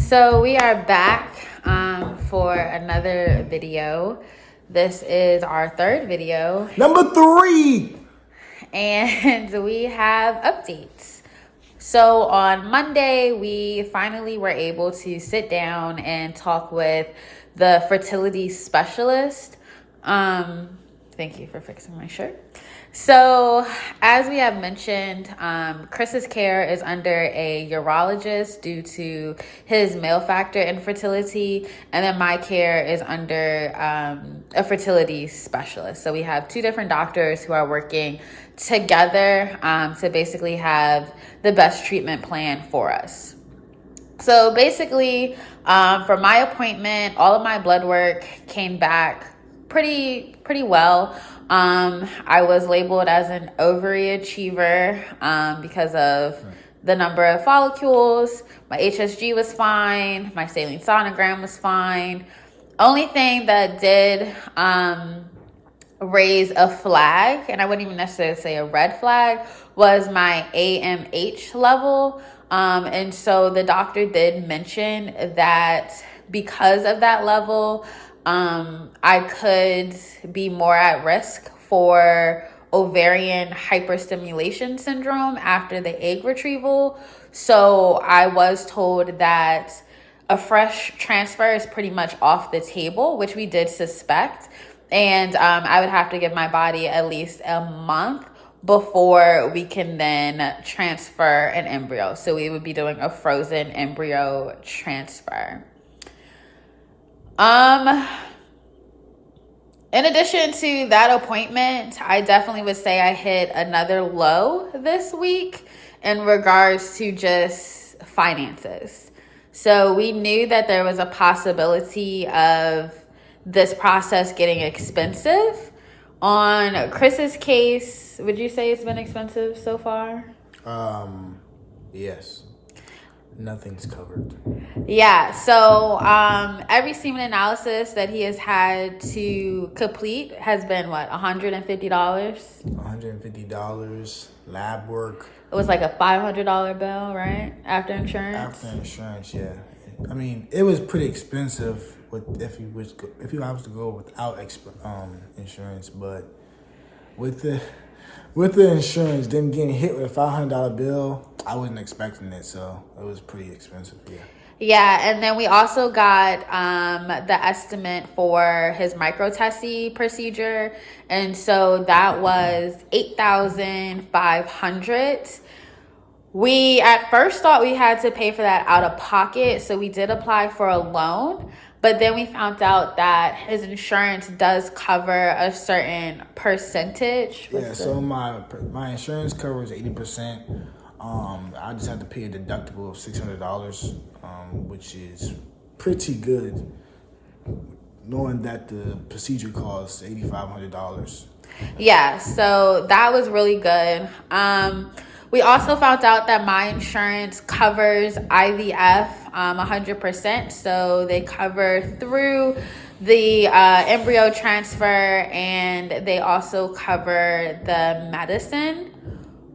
So we are back for another video. This is our third video. Number 3. And we have updates. So on Monday, we finally were able to sit down and talk with the fertility specialist. Thank you for fixing my shirt. So, as we have mentioned, Chris's care is under a urologist due to his male factor infertility, and then my care is under a fertility specialist. So we have two different doctors who are working together to basically have the best treatment plan for us. So basically, for my appointment, all of my blood work came back pretty well. I was labeled as an ovary achiever because of the number of follicles. My HSG was fine. My saline sonogram was fine. Only thing that did raise a flag, and I wouldn't even necessarily say a red flag, was my AMH level. And so the doctor did mention that because of that level, I could be more at risk for ovarian hyperstimulation syndrome after the egg retrieval. So I was told that a fresh transfer is pretty much off the table, which we did suspect. And I would have to give my body at least a month before we can then transfer an embryo. So we would be doing a frozen embryo transfer. In addition to that appointment, I definitely would say I hit another low this week in regards to just finances. So we knew that there was a possibility of this process getting expensive. On Chris's case, would you say it's been expensive so far? Yes. Nothing's covered. Yeah, so every semen analysis that he has had to complete has been what, $150? $150, lab work. It was like a $500 bill, right? After insurance? After insurance, yeah. I mean, it was pretty expensive if you was to go without insurance, but with the insurance, them getting hit with a $500 bill, I wasn't expecting it, so it was pretty expensive. Yeah. Yeah, and then we also got the estimate for his microtesting procedure, and so that was $8,500. We at first thought we had to pay for that out of pocket, so we did apply for a loan, but then we found out that his insurance does cover a certain percentage. So my insurance covers 80%. I just have to pay a deductible of $600, which is pretty good, knowing that the procedure costs $8,500. Yeah, so that was really good. We also found out that my insurance covers IVF 100%. So they cover through the embryo transfer, and they also cover the medicine.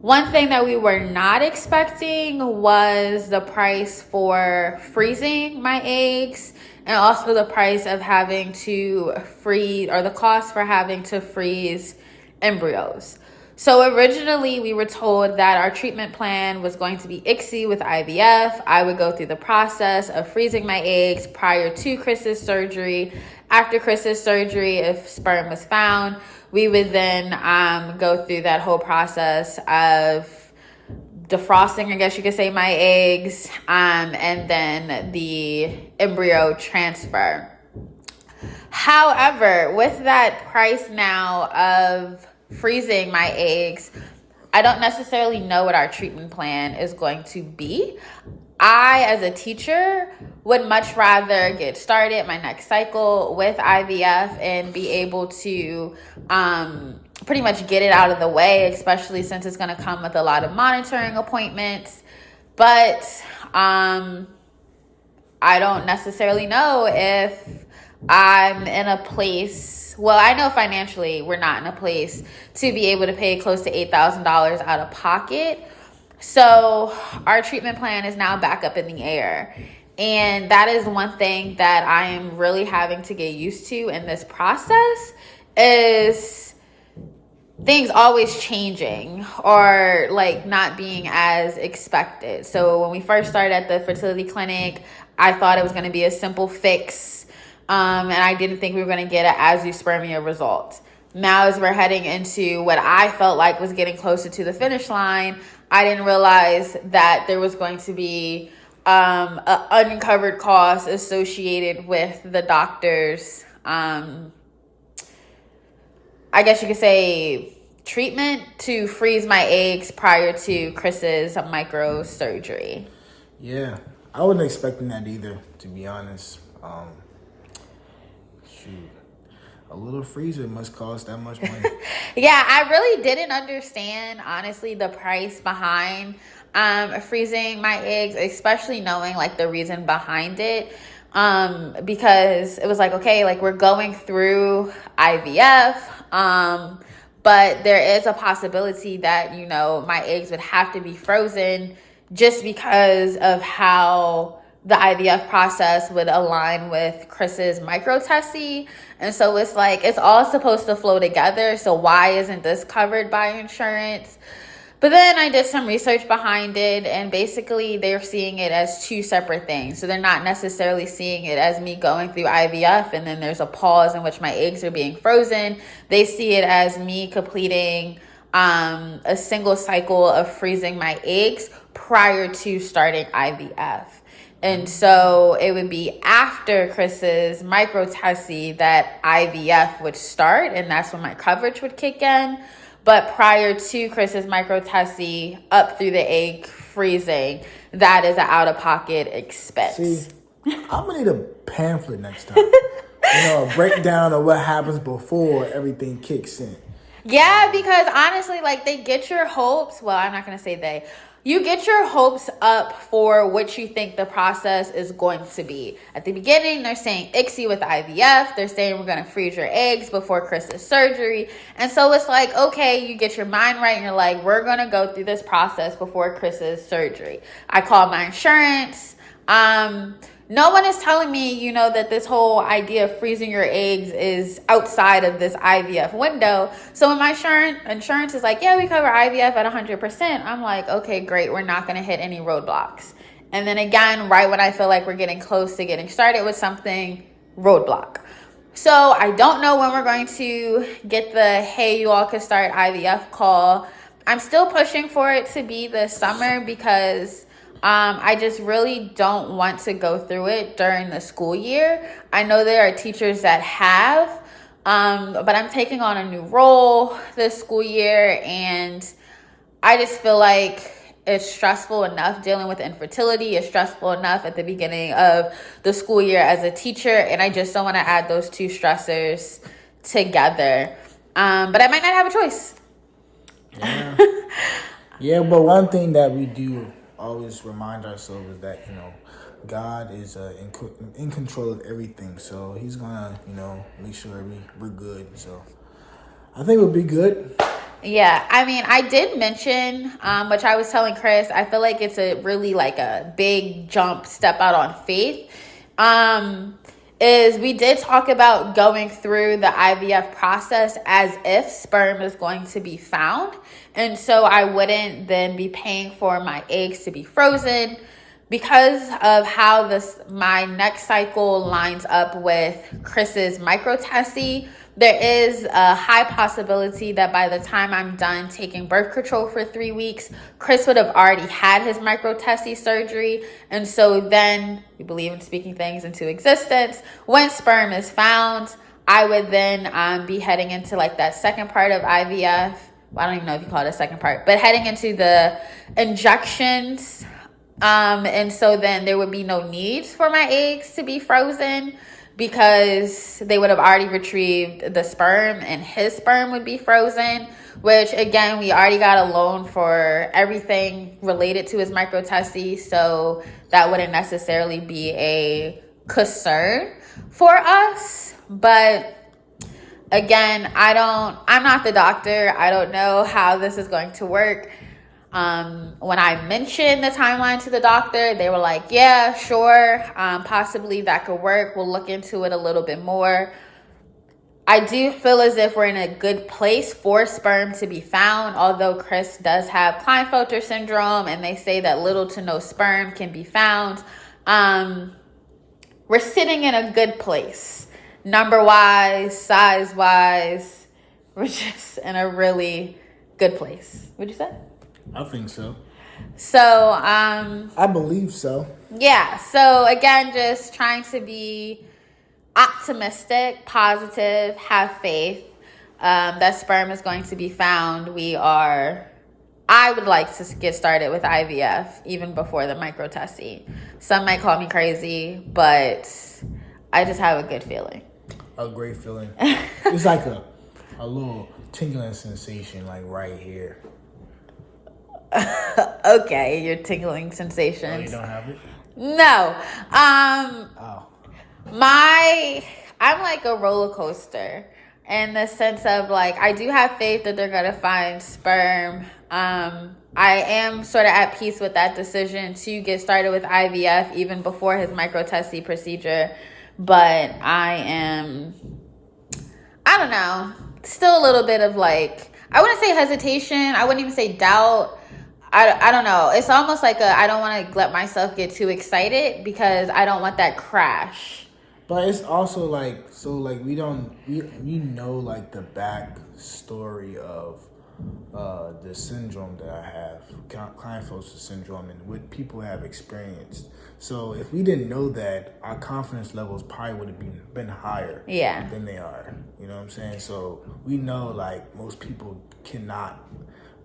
One thing that we were not expecting was the price for freezing my eggs, and also the price of having to freeze, or the cost for having to freeze embryos. So originally we were told that our treatment plan was going to be ICSI with IVF. I would go through the process of freezing my eggs prior to Chris's surgery. After Chris's surgery, if sperm was found, we would then go through that whole process of defrosting, I guess you could say, my eggs, and then the embryo transfer. However, with that price now of freezing my eggs, I don't necessarily know what our treatment plan is going to be. I, as a teacher, would much rather get started my next cycle with IVF and be able to pretty much get it out of the way, especially since it's going to come with a lot of monitoring appointments. But I don't necessarily know if I'm in a place. Well, I know financially we're not in a place to be able to pay close to $8,000 out of pocket. So our treatment plan is now back up in the air. And that is one thing that I am really having to get used to in this process is things always changing or like not being as expected. So when we first started at the fertility clinic, I thought it was going to be a simple fix. And I didn't think we were going to get an azoospermia result. Now, as we're heading into what I felt like was getting closer to the finish line, I didn't realize that there was going to be an uncovered cost associated with the doctor's, I guess you could say, treatment to freeze my eggs prior to Chris's microsurgery. Yeah, I wasn't expecting that either, to be honest. Shoot, a little freezer must cost that much money. Yeah, I really didn't understand, honestly, the price behind freezing my eggs, especially knowing like the reason behind it. Because it was like, okay, like we're going through IVF, but there is a possibility that, you know, my eggs would have to be frozen just because of how the IVF process would align with Chris's microtesty. And so it's like, it's all supposed to flow together. So why isn't this covered by insurance? But then I did some research behind it, and basically they're seeing it as two separate things. So they're not necessarily seeing it as me going through IVF and then there's a pause in which my eggs are being frozen. They see it as me completing a single cycle of freezing my eggs prior to starting IVF. And so it would be after Chris's microtesty that IVF would start, and that's when my coverage would kick in. But prior to Chris's microtesty, up through the egg freezing, that is an out-of-pocket expense. See, I'm gonna need a pamphlet next time. You know, a breakdown of what happens before everything kicks in. Yeah, because honestly, like they get your hopes. Well, I'm not going to say they. You get your hopes up for what you think the process is going to be. At the beginning, they're saying ICSI with IVF. They're saying we're going to freeze your eggs before Chris's surgery. And so it's like, okay, you get your mind right and you're like, we're going to go through this process before Chris's surgery. I called my insurance. No one is telling me, you know, that this whole idea of freezing your eggs is outside of this IVF window. So when my insurance is like, yeah, we cover IVF at 100%, I'm like, okay, great. We're not going to hit any roadblocks. And then again, right when I feel like we're getting close to getting started with something, roadblock. So I don't know when we're going to get the, hey, you all can start IVF call. I'm still pushing for it to be this summer because I just really don't want to go through it during the school year. I know there are teachers that have, but I'm taking on a new role this school year, and I just feel like it's stressful enough dealing with infertility. It's stressful enough at the beginning of the school year as a teacher, and I just don't want to add those two stressors together. But I might not have a choice. Yeah. Yeah, but one thing that we do always remind ourselves is that, you know, God is in control of everything. So he's going to, you know, make sure we're good. So I think we'll be good. Yeah, I mean, I did mention, which I was telling Chris, I feel like it's a really like a big jump, step out on faith. Is we did talk about going through the IVF process as if sperm is going to be found. And so I wouldn't then be paying for my eggs to be frozen because of how my next cycle lines up with Chris's microtesty. There is a high possibility that by the time I'm done taking birth control for 3 weeks, Chris would have already had his microtesty surgery. And so then, we believe in speaking things into existence. When sperm is found, I would then be heading into like that second part of IVF. Well, I don't even know if you call it a second part, but heading into the injections. And so then there would be no need for my eggs to be frozen, because they would have already retrieved the sperm and his sperm would be frozen, which again, we already got a loan for everything related to his microtesty. So that wouldn't necessarily be a concern for us. But again, I'm not the doctor. I don't know how this is going to work. When I mentioned the timeline to the doctor, they were like, yeah, sure, possibly that could work. We'll look into it a little bit more. I do feel as if we're in a good place for sperm to be found, although Chris does have Klinefelter syndrome, and they say that little to no sperm can be found. We're sitting in a good place. Number-wise, size-wise, we're just in a really good place. What'd you say? I think so. So, I believe so. yeah. So, again, just trying to be optimistic, positive, have faith that sperm is going to be found. I would like to get started with IVF even before the micro-testing. Some might call me crazy, but I just have a good feeling. A great feeling. It's like a little tingling sensation, like right here. Okay, your tingling sensations. Oh, you don't have it? No. Oh. I'm like a roller coaster in the sense of like, I do have faith that they're going to find sperm. I am sort of at peace with that decision to get started with IVF even before his micro-testing procedure. But I don't know, still a little bit of like, I wouldn't say hesitation. I wouldn't even say doubt. I don't know. It's almost like I don't want to let myself get too excited because I don't want that crash. But it's also like, so like we know like the back story of the syndrome that I have, Klinefelter syndrome, and what people have experienced. So if we didn't know that, our confidence levels probably would have been higher than they are. You know what I'm saying? So we know like most people cannot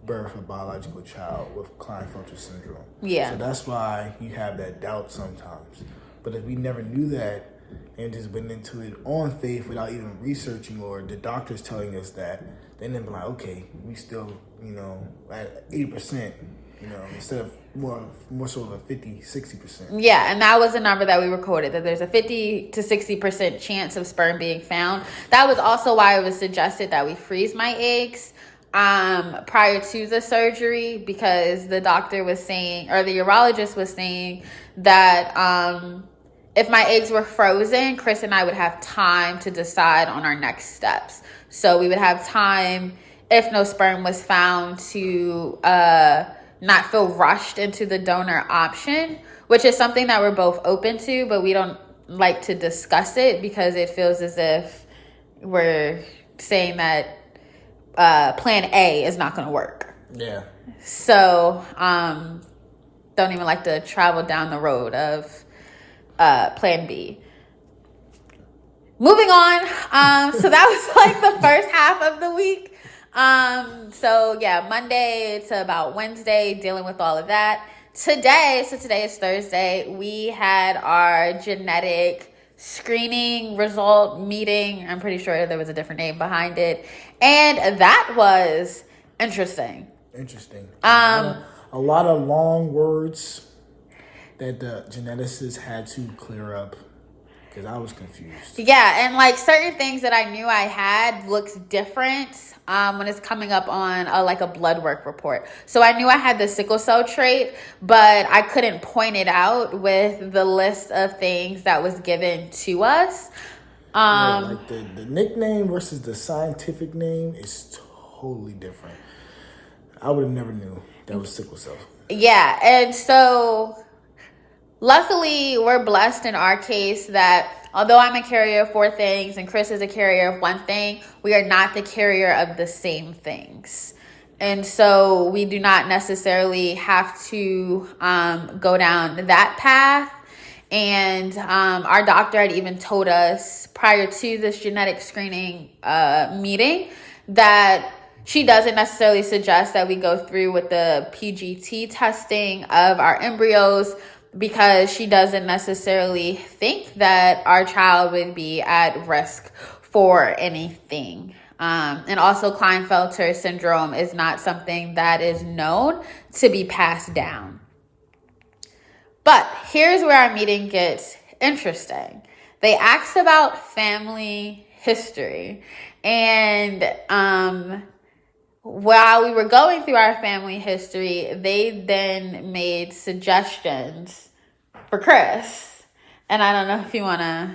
birth a biological child with Klinefelter syndrome. Yeah. So that's why you have that doubt sometimes. But if we never knew that and just went into it on faith without even researching, or the doctors telling us that, then they'd be like, okay, we still, at 80%, instead of more so of a 50, 60%. Yeah, and that was the number that we recorded, that there's a 50 to 60% chance of sperm being found. That was also why it was suggested that we freeze my eggs prior to the surgery, because the doctor was saying, or the urologist was saying that if my eggs were frozen, Chris and I would have time to decide on our next steps. So we would have time, if no sperm was found, to not feel rushed into the donor option, which is something that we're both open to, but we don't like to discuss it because it feels as if we're saying that plan A is not going to work. Yeah. So don't even like to travel down the road of plan B. Moving on. So that was like the first half of the week. So yeah, Monday to about Wednesday, dealing with all of that. Today is Thursday, we had our genetic screening result meeting. I'm pretty sure there was a different name behind it. And that was interesting. A lot of long words that the geneticists had to clear up, because I was confused. Yeah, and like certain things that I knew I had looks different when it's coming up on a blood work report. So I knew I had the sickle cell trait, but I couldn't point it out with the list of things that was given to us. Like the nickname versus the scientific name is totally different. I would have never knew that was sickle cell. Yeah, and so luckily, we're blessed in our case that although I'm a carrier of 4 things and Chris is a carrier of 1 thing, we are not the carrier of the same things. And so we do not necessarily have to go down that path. And our doctor had even told us prior to this genetic screening meeting that she doesn't necessarily suggest that we go through with the PGT testing of our embryos, because she doesn't necessarily think that our child would be at risk for anything. And also Klinefelter syndrome is not something that is known to be passed down. But here's where our meeting gets interesting. They asked about family history. And while we were going through our family history, they then made suggestions for Chris. And I don't know if you want to...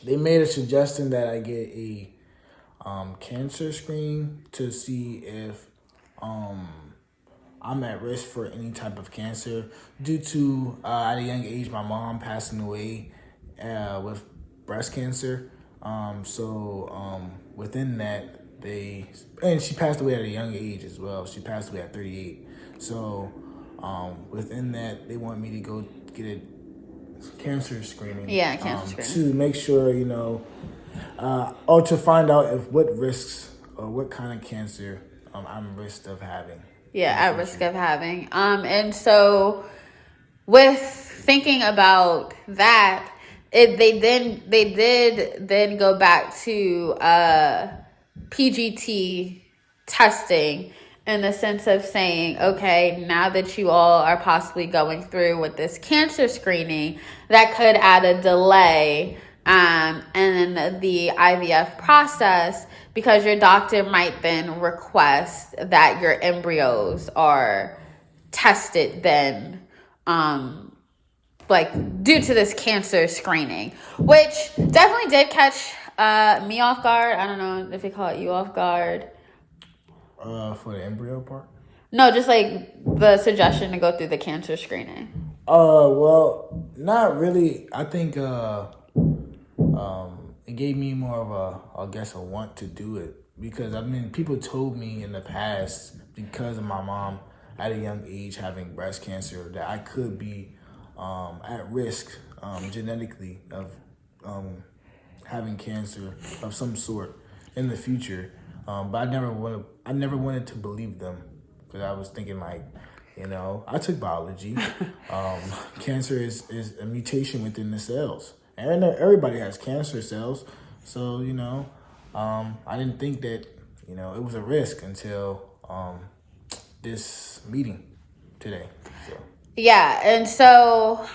They made a suggestion that I get a cancer screening to see if I'm at risk for any type of cancer due to at a young age my mom passing away with breast cancer. Within that and she passed away at a young age as well. She passed away at 38. So within that they want me to go get a cancer screening. Yeah, cancer To screening. make sure, or to find out what risks or what kind of cancer I'm at risk of having. Yeah, at risk of having. And so with thinking about that, they did then go back to PGT testing in the sense of saying, okay, now that you all are possibly going through with this cancer screening, that could add a delay in the IVF process, because your doctor might then request that your embryos are tested then, due to this cancer screening, which definitely did catch me off guard. I don't know if they call it you off guard. For the embryo part? No, just like the suggestion to go through the cancer screening. Well, not really. I think it gave me more of a want to do it, because people told me in the past, because of my mom at a young age having breast cancer, that I could be at risk genetically of having cancer of some sort in the future. But I never wanted to believe them, because I was thinking I took biology. Cancer is a mutation within the cells, and everybody has cancer cells. So I didn't think that it was a risk until this meeting today. So. Yeah, and so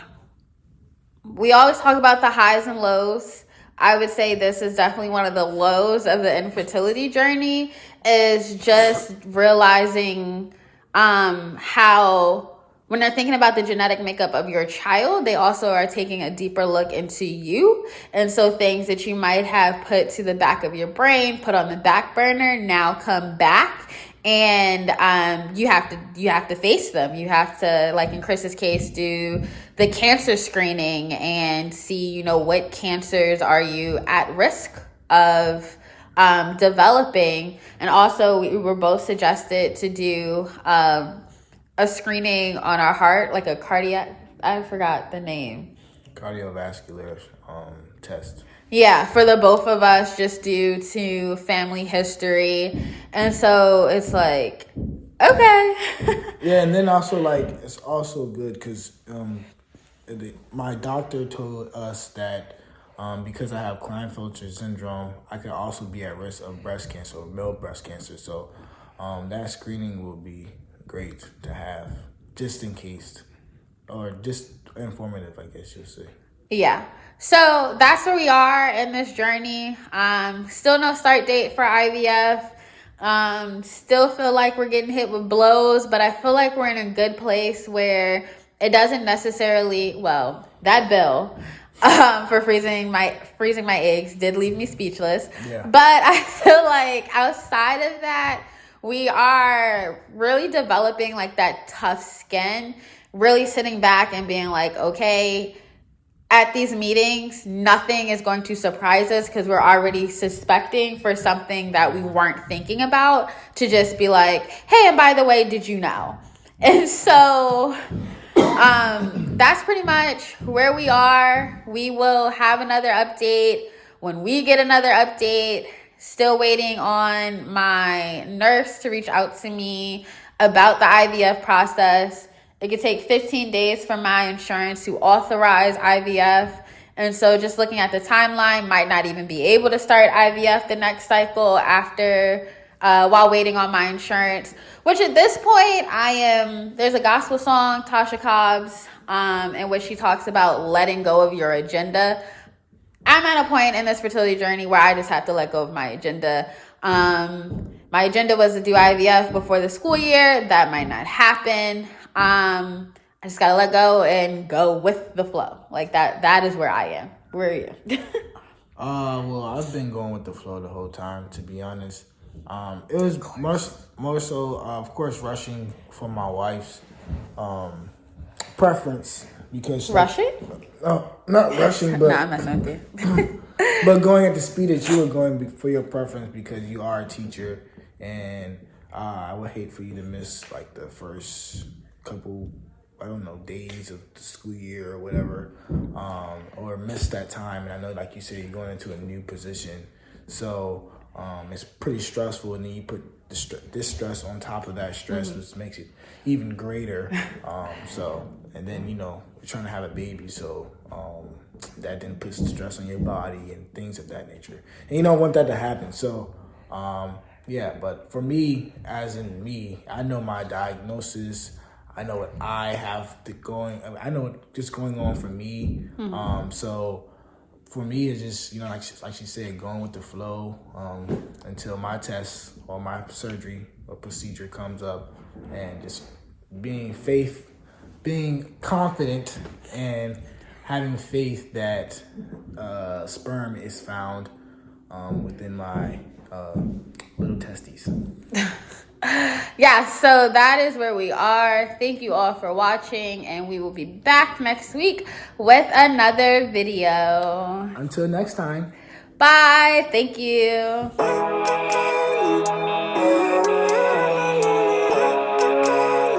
we always talk about the highs and lows. I would say this is definitely one of the lows of the infertility journey, is just realizing how, when they're thinking about the genetic makeup of your child, they also are taking a deeper look into you. And so things that you might have put to the back of your brain, put on the back burner, now come back. And you have to face them. You have to, like in Chris's case, do the cancer screening and see, what cancers are you at risk of developing. And also, we were both suggested to do a screening on our heart, like a cardiac. I forgot the name. Cardiovascular test. Yeah, for the both of us, just due to family history. And so it's like, okay. Yeah, and then also, it's also good because my doctor told us that because I have Klinefelter syndrome, I could also be at risk of breast cancer, or male breast cancer. So that screening will be great to have, just in case, or just informative, I guess you'll say. Yeah. So that's where we are in this journey. Still no start date for IVF. Still feel like we're getting hit with blows, but I feel like we're in a good place where it doesn't necessarily, that bill for freezing my eggs did leave me speechless. Yeah. But I feel like outside of that, we are really developing that tough skin, really sitting back and being like, okay, at these meetings, nothing is going to surprise us, because we're already suspecting for something that we weren't thinking about, to just be like, hey, and by the way, did you know? And so that's pretty much where we are. We will have another update when we get another update. Still waiting on my nurse to reach out to me about the IVF process. It could take 15 days for my insurance to authorize IVF. And so just looking at the timeline, might not even be able to start IVF the next cycle after, while waiting on my insurance. Which at this point, there's a gospel song, Tasha Cobb's, in which she talks about letting go of your agenda. I'm at a point in this fertility journey where I just have to let go of my agenda. My agenda was to do IVF before the school year. That might not happen. I just gotta let go and go with the flow. Like that is where I am. Where are you? Well, I've been going with the flow the whole time, to be honest. It was more so, of course, rushing for my wife's preference because Rushing? not rushing, but Nah, I'm messing with you. but going at the speed that you were going for your preference because you are a teacher, and I would hate for you to miss like the first couple, I don't know, days of the school year or whatever, or miss that time. And I know, like you said, you're going into a new position, so it's pretty stressful. And then you put this stress on top of that stress, which makes it even greater. And then you're trying to have a baby, so that then puts stress on your body and things of that nature. And you don't want that to happen. So yeah, but for me, as in me, I know my diagnosis. I know what I have I know what's going on for me. So for me, it's just, like she said, going with the flow until my test or my surgery or procedure comes up, and just being confident and having faith that sperm is found within my little testes. Yeah, so that is where we are. Thank you all for watching, and we will be back next week with another video. Until next time. Bye. Thank you.